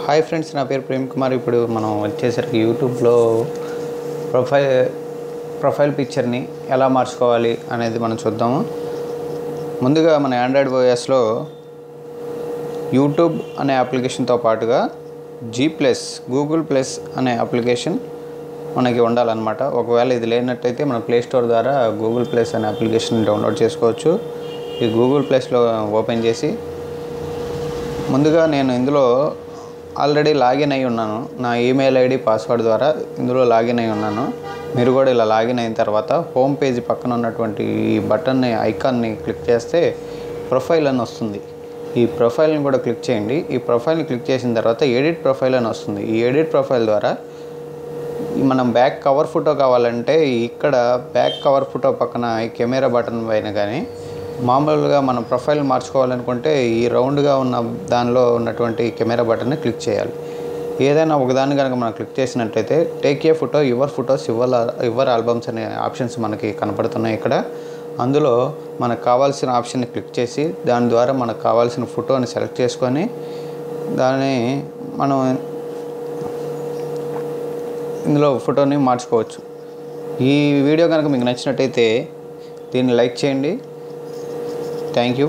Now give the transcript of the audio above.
Hi friends, నా పేరు ప్రేమ్ కుమార్. ఇప్పుడు మనం వచ్చేసరికి యూట్యూబ్లో ప్రొఫైల్ పిక్చర్ని ఎలా మార్చుకోవాలి అనేది మనం చూద్దాము. ముందుగా మన ఆండ్రాయిడ్ ఓఎస్లో యూట్యూబ్ అనే అప్లికేషన్తో పాటుగా గూగుల్ ప్లస్ అనే అప్లికేషన్ మనకి ఉండాలన్నమాట. ఒకవేళ ఇది లేనట్టయితే మన ప్లే స్టోర్ ద్వారా గూగుల్ ప్లస్ అనే అప్లికేషన్ డౌన్లోడ్ చేసుకోవచ్చు. ఈ గూగుల్ ప్లస్లో ఓపెన్ చేసి ముందుగా నేను ఇందులో ఆల్రెడీ లాగిన్ అయి ఉన్నాను. నా ఈమెయిల్ ఐడి పాస్వర్డ్ ద్వారా ఇందులో లాగిన్ అయి ఉన్నాను. మీరు కూడా ఇలా లాగిన్ అయిన తర్వాత హోమ్ పేజీ పక్కన ఉన్నటువంటి ఈ బటన్ని ఐకాన్ని క్లిక్ చేస్తే ప్రొఫైల్ అని వస్తుంది. ఈ ప్రొఫైల్ని కూడా క్లిక్ చేయండి. ఈ ప్రొఫైల్ని క్లిక్ చేసిన తర్వాత ఎడిట్ ప్రొఫైల్ అని వస్తుంది. ఈ ఎడిట్ ప్రొఫైల్ ద్వారా మనం బ్యాక్ కవర్ ఫోటో కావాలంటే ఇక్కడ బ్యాక్ కవర్ ఫోటో పక్కన ఈ కెమెరా బటన్ పైన కానీ, మామూలుగా మనం ప్రొఫైల్ మార్చుకోవాలనుకుంటే ఈ రౌండ్గా ఉన్న దానిలో ఉన్నటువంటి కెమెరా బటన్ని క్లిక్ చేయాలి. ఏదైనా ఒకదాన్ని కనుక మనం క్లిక్ చేసినట్టయితే take a photo, your photos, your albums అనే ఆప్షన్స్ మనకి కనపడుతున్నాయి. ఇక్కడ అందులో మనకు కావాల్సిన ఆప్షన్ని క్లిక్ చేసి దాని ద్వారా మనకు కావాల్సిన ఫోటోని సెలెక్ట్ చేసుకొని దాన్ని మనం ఇందులో ఫోటోని మార్చుకోవచ్చు. ఈ వీడియో కనుక మీకు నచ్చినట్టయితే దీన్ని లైక్ చేయండి. Thank you.